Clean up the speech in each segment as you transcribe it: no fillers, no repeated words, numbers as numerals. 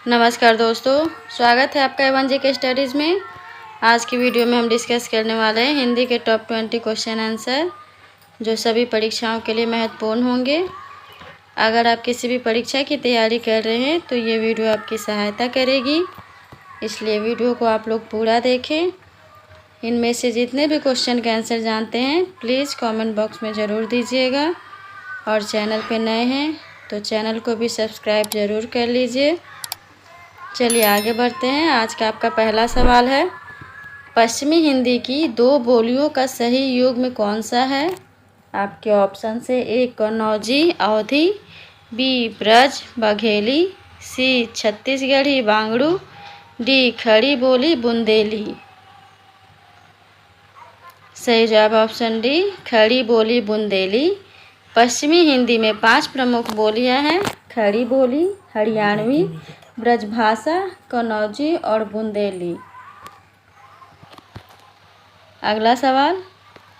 नमस्कार दोस्तों, स्वागत है आपका A1 JK स्टडीज़ में। आज की वीडियो में हम डिस्कस करने वाले हैं हिंदी के टॉप 20 क्वेश्चन आंसर जो सभी परीक्षाओं के लिए महत्वपूर्ण होंगे। अगर आप किसी भी परीक्षा की तैयारी कर रहे हैं तो ये वीडियो आपकी सहायता करेगी, इसलिए वीडियो को आप लोग पूरा देखें। इनमें से जितने भी क्वेश्चन के आंसर जानते हैं प्लीज़ कॉमेंट बॉक्स में ज़रूर दीजिएगा, और चैनल पर नए हैं तो चैनल को भी सब्सक्राइब ज़रूर कर लीजिए। चलिए आगे बढ़ते हैं। आज का आपका पहला सवाल है, पश्चिमी हिंदी की दो बोलियों का सही युग्म कौन सा है? आपके ऑप्शन से ए कन्नौजी अवधी, बी ब्रज बघेली, सी छत्तीसगढ़ी बांगड़ू, डी खड़ी बोली बुंदेली। सही जवाब ऑप्शन डी खड़ी बोली बुंदेली। पश्चिमी हिंदी में 5 प्रमुख बोलियां हैं, खड़ी बोली, हरियाणवी, ब्रजभाषा, कन्नौजी और बुंदेली। अगला सवाल,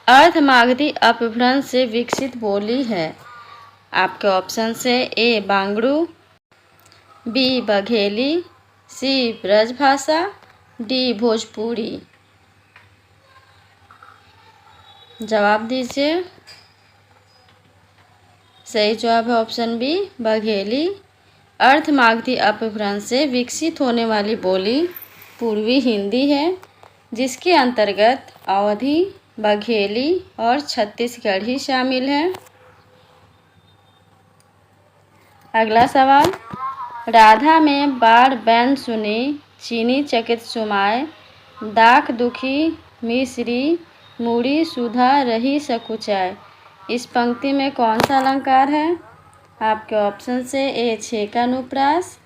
अर्धमागधी अपभ्रंश से विकसित बोली है। आपके ऑप्शन से ए बांगड़ू, बी बघेली, सी ब्रजभाषा, डी भोजपुरी। जवाब दीजिए। सही जवाब है ऑप्शन बी बघेली। अर्धमागधी अपभ्रंश से विकसित होने वाली बोली पूर्वी हिंदी है, जिसके अंतर्गत अवधी, बघेली और छत्तीसगढ़ी शामिल हैं। अगला सवाल, राधा में बाढ़ बैन सुनी, चीनी चकित सुमाए, दाख दुखी मिश्री, मूड़ी सुधा रही सकुचाए। इस पंक्ति में कौन सा अलंकार है? आपके ऑप्शन से ए छेकानुप्रास,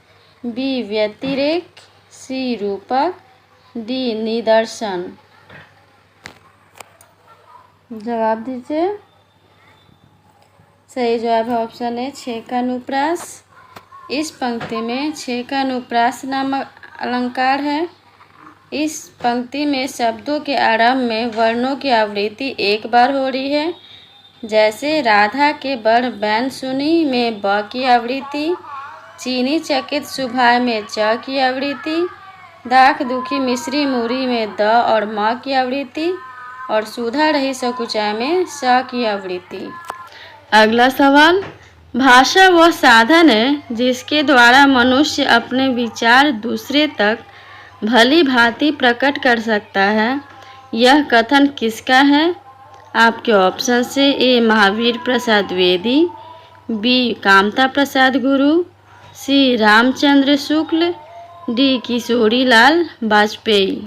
बी व्यतिरेक, सी रूपक, डी निदर्शन। जवाब दीजिए। सही जवाब है ऑप्शन ए छेकानुप्रास। इस पंक्ति में छेकानुप्रास नामक अलंकार है। इस पंक्ति में शब्दों के आरंभ में वर्णों की आवृत्ति एक बार हो रही है, जैसे राधा के बढ़ बैन सुनी में ब की आवृत्ति, चीनी चकित सुभाए में च की आवृत्ति, दाख दुखी मिश्री मूरी में द और म की आवृत्ति, और सुधा रही सकुचाए में स की आवृत्ति। अगला सवाल, भाषा वह साधन है जिसके द्वारा मनुष्य अपने विचार दूसरे तक भली भांति प्रकट कर सकता है। यह कथन किसका है? आपके ऑप्शन से ए महावीर प्रसाद द्विवेदी, बी कामता प्रसाद गुरु, सी रामचंद्र शुक्ल, डी किशोरी लाल वाजपेयी।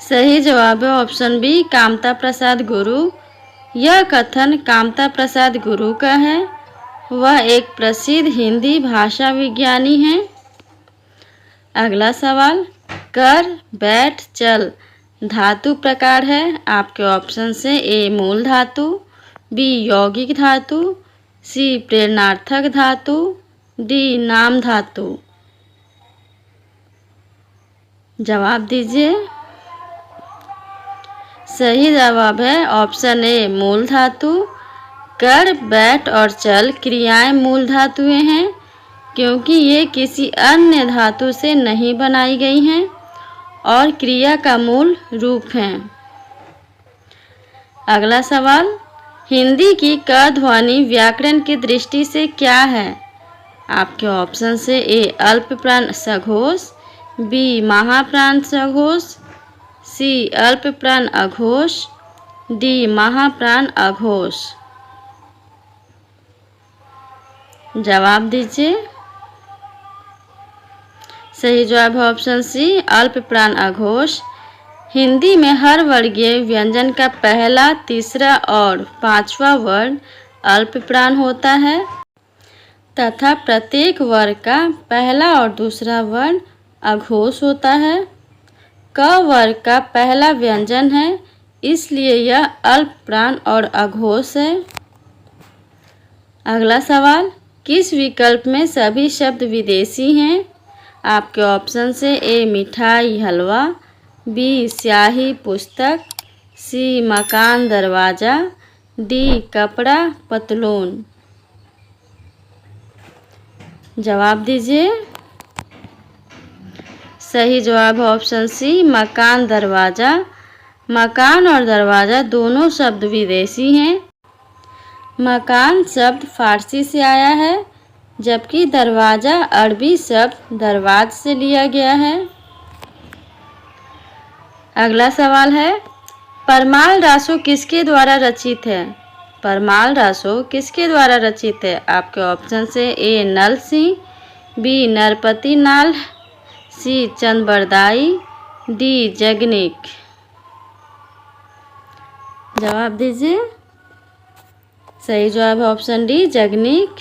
सही जवाब है ऑप्शन बी कामता प्रसाद गुरु। यह कथन कामता प्रसाद गुरु का है। वह एक प्रसिद्ध हिंदी भाषा विज्ञानी हैं। अगला सवाल, कर बैठ चल धातु प्रकार है। आपके ऑप्शन से ए मूल धातु, बी यौगिक धातु, सी प्रेरणार्थक धातु, डी नाम धातु। जवाब दीजिए। सही जवाब है ऑप्शन ए मूल धातु। कर बैठ और चल क्रियाएं मूल धातुएं हैं, क्योंकि ये किसी अन्य धातु से नहीं बनाई गई हैं और क्रिया का मूल रूप हैं। अगला सवाल, हिंदी की क ध्वनि व्याकरण की दृष्टि से क्या है? आपके ऑप्शन से ए अल्प प्राण सघोष, बी महाप्राण सघोष, सी अल्प प्राण अघोष, डी महाप्राण अघोष। जवाब दीजिए। सही जवाब है ऑप्शन सी अल्प प्राण अघोष। हिंदी में हर वर्गीय व्यंजन का पहला, तीसरा और पांचवा वर्ण अल्प प्राण होता है तथा प्रत्येक वर्ग का पहला और दूसरा वर्ण अघोष होता है। क वर्ग का पहला व्यंजन है, इसलिए यह अल्प प्राण और अघोष है। अगला सवाल, किस विकल्प में सभी शब्द विदेशी हैं? आपके ऑप्शन से ए मिठाई हलवा, बी स्याही पुस्तक, सी मकान दरवाज़ा, डी कपड़ा पतलून। जवाब दीजिए। सही जवाब है ऑप्शन सी, मकान दरवाज़ा। मकान और दरवाज़ा दोनों शब्द विदेशी हैं। मकान शब्द फारसी से आया है, जबकि दरवाज़ा अरबी शब्द दरवाज से लिया गया है। अगला सवाल है, परमाल रासो किसके द्वारा रचित है? परमाल रासो किसके द्वारा रचित है? आपके ऑप्शन से ए नल सिंह, बी नरपति नाल, सी चंद डी जगनिक। जवाब दीजिए। सही जवाब है ऑप्शन डी जगनिक।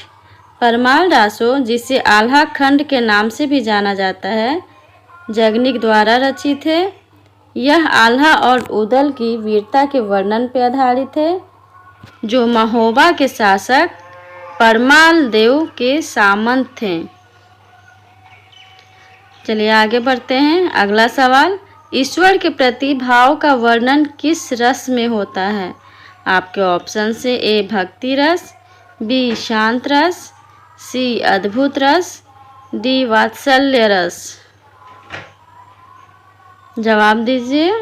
परमाल रासो, जिसे आल्हा खंड के नाम से भी जाना जाता है, जगनिक द्वारा रचित है। यह आल्हा और उदल की वीरता के वर्णन पर आधारित है, जो महोबा के शासक परमाल देव के सामंत थे। चलिए आगे बढ़ते हैं। अगला सवाल, ईश्वर के प्रति भाव का वर्णन किस रस में होता है? आपके ऑप्शन से ए भक्ति रस, बी शांत रस, सी अद्भुत रस, डी वात्सल्य रस। जवाब दीजिए।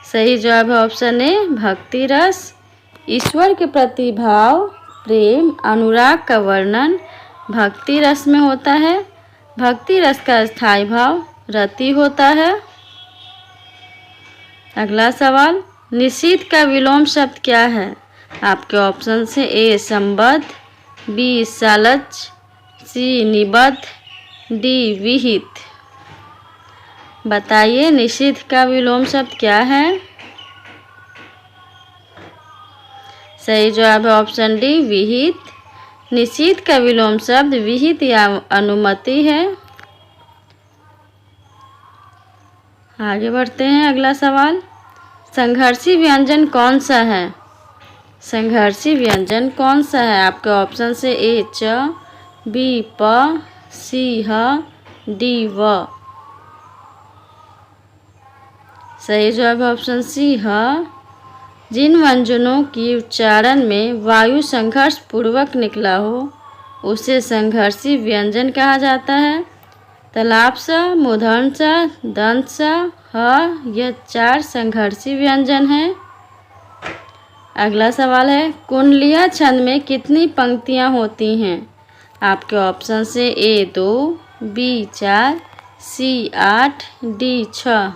सही जवाब है ऑप्शन ए भक्ति रस। ईश्वर के प्रति भाव, प्रेम, अनुराग का वर्णन भक्ति रस में होता है। भक्ति रस का स्थायी भाव रति होता है। अगला सवाल, निषिद्ध का विलोम शब्द क्या है? आपके ऑप्शन से ए संबद्ध, बी सलज, सी निबद्ध, डी विहित। बताइए निषिद्ध का विलोम शब्द क्या है? सही जवाब है ऑप्शन डी विहित। निषिद्ध का विलोम शब्द विहित या अनुमति है। आगे बढ़ते हैं। अगला सवाल, संघर्षी व्यंजन कौन सा है? संघर्षी व्यंजन कौन सा है? आपके ऑप्शन से ए च, बी प, सी ह, डी व। सही जवाब है ऑप्शन सी ह। जिन व्यंजनों की उच्चारण में वायु संघर्ष पूर्वक निकला हो उसे संघर्षी व्यंजन कहा जाता है। तालाब सा, मूर्धन सा, दंत सा, ह, यह 4 संघर्षी व्यंजन हैं। अगला सवाल है, कुंडलिया छंद में कितनी पंक्तियां होती हैं? आपके ऑप्शन से ए 2, बी 4, सी 8, डी 6।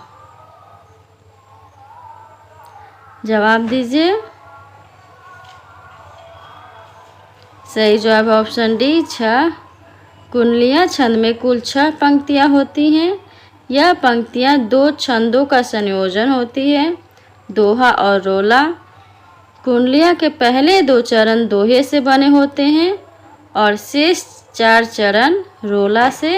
जवाब दीजिए। सही जवाब ऑप्शन डी 6। कुंडलिया छंद में कुल 6 पंक्तियां होती हैं। यह पंक्तियां 2 छंदों का संयोजन होती है, दोहा और रोला। कुंडलिया के पहले 2 चरण दोहे से बने होते हैं और शेष 4 चरण रोला से।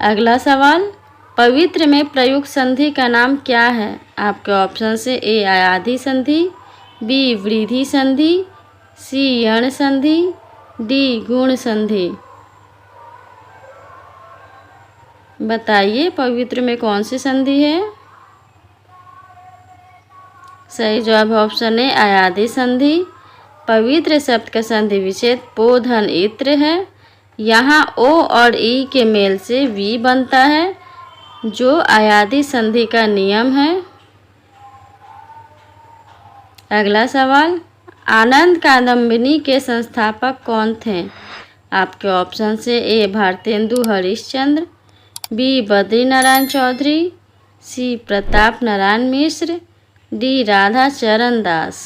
अगला सवाल, पवित्र में प्रयुक्त संधि का नाम क्या है? आपके ऑप्शन से ए आयाधि संधि, बी वृद्धि संधि, सी यण संधि, डी गुण संधि। बताइए पवित्र में कौन सी संधि है? सही जवाब ऑप्शन ए आयाधि संधि। पवित्र शब्द का संधि विच्छेद पो धन इत्र है। यहाँ ओ और ई के मेल से वी बनता है, जो आयाधि संधि का नियम है। अगला सवाल, आनंद कादंबिनी के संस्थापक कौन थे? आपके ऑप्शन से ए भारतेंदु हरिश्चंद्र, बी बद्री नारायण चौधरी, सी प्रताप नारायण मिश्र, डी राधा चरण दास।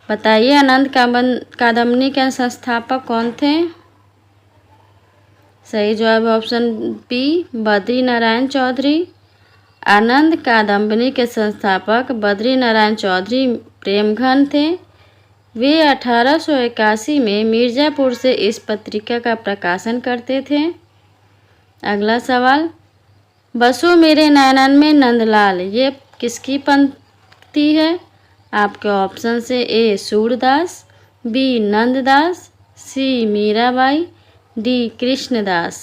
बताइए आनंद कादंबिनी के संस्थापक कौन थे? सही जवाब ऑप्शन बी बद्री नारायण चौधरी। आनंद कादंबिनी के संस्थापक बद्री नारायण चौधरी प्रेमघन थे। वे 1881 में मिर्ज़ापुर से इस पत्रिका का प्रकाशन करते थे। अगला सवाल, बसो मेरे नैनन में नंदलाल, ये किसकी पंक्ति है? आपके ऑप्शन से ए सूरदास, बी नंददास, सी मीराबाई, डी कृष्णदास।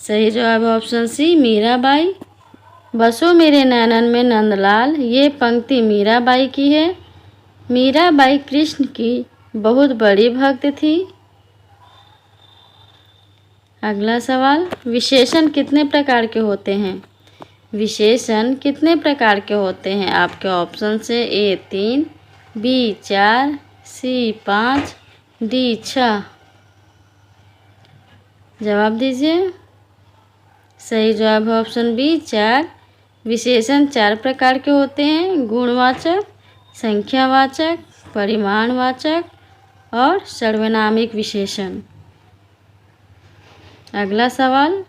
सही जवाब है ऑप्शन सी मीराबाई। बसो मेरे नैनन में नंदलाल, ये पंक्ति मीराबाई की है। मीराबाई कृष्ण की बहुत बड़ी भक्त थी। अगला सवाल, विशेषण कितने प्रकार के होते हैं? विशेषण कितने प्रकार के होते हैं? आपके ऑप्शन से ए 3, बी 4, सी 5, डी 6। जवाब दीजिए। सही जवाब है ऑप्शन बी 4। विशेषण 4 प्रकार के होते हैं, गुणवाचक, संख्यावाचक, परिमाणवाचक और सर्वनामिक विशेषण। अगला सवाल,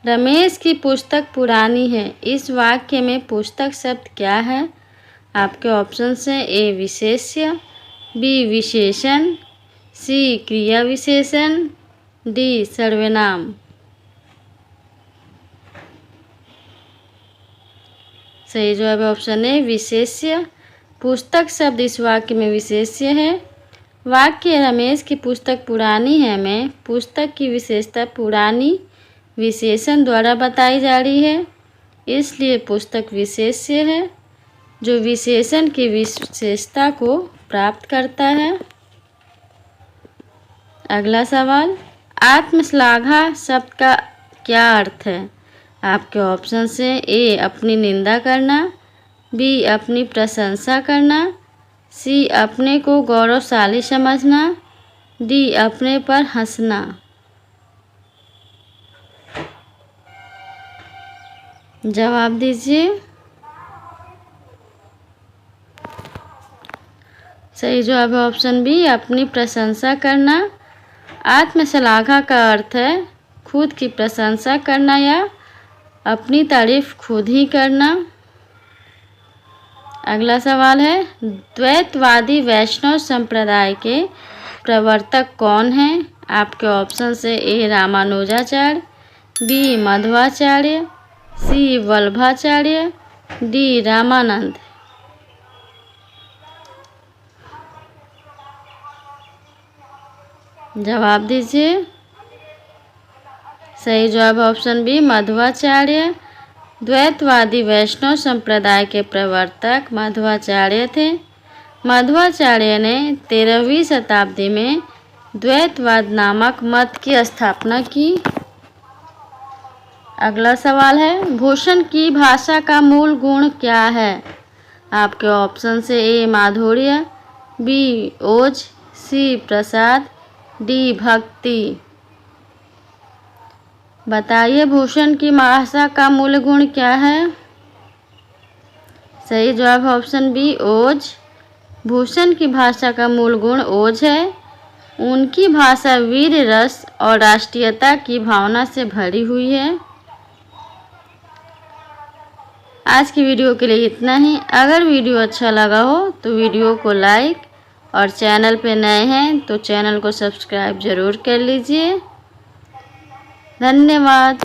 रमेश की पुस्तक पुरानी है, इस वाक्य में पुस्तक शब्द क्या है? आपके ऑप्शन से ए विशेष्य, बी विशेषण, सी क्रिया विशेषण, डी सर्वनाम। सही जवाब है ऑप्शन ए विशेष्य। पुस्तक शब्द इस वाक्य में विशेष्य है। वाक्य रमेश की पुस्तक पुरानी है में पुस्तक की विशेषता पुरानी विशेषण द्वारा बताई जा रही है, इसलिए पुस्तक विशेष्य है जो विशेषण की विशेषता को प्राप्त करता है। अगला सवाल, आत्मश्लाघा शब्द का क्या अर्थ है? आपके ऑप्शन से ए अपनी निंदा करना, बी अपनी प्रशंसा करना, सी अपने को गौरवशाली समझना, डी अपने पर हंसना। जवाब दीजिए। सही जवाब है ऑप्शन बी अपनी प्रशंसा करना। आत्मश्लाघा का अर्थ है खुद की प्रशंसा करना या अपनी तारीफ खुद ही करना। अगला सवाल है, द्वैतवादी वैष्णव संप्रदाय के प्रवर्तक कौन हैं? आपके ऑप्शन से ए रामानुजाचार्य, बी मध्वाचार्य, सी वल्लभाचार्य, डी रामानंद। जवाब दीजिए। सही जवाब ऑप्शन बी मध्वाचार्य। द्वैतवादी वैष्णव संप्रदाय के प्रवर्तक मध्वाचार्य थे। मध्वाचार्य ने 13वीं शताब्दी में द्वैतवाद नामक मत की स्थापना की। अगला सवाल है, भूषण की भाषा का मूल गुण क्या है? आपके ऑप्शन से ए माधुर्य, बी ओज, सी प्रसाद, डी भक्ति। बताइए भूषण की भाषा का मूल गुण क्या है? सही जवाब है ऑप्शन बी ओज। भूषण की भाषा का मूल गुण ओज है। उनकी भाषा वीर रस और राष्ट्रीयता की भावना से भरी हुई है। आज की वीडियो के लिए इतना ही। अगर वीडियो अच्छा लगा हो तो वीडियो को लाइक और चैनल पे नए हैं तो चैनल को सब्सक्राइब जरूर कर लीजिए। धन्यवाद।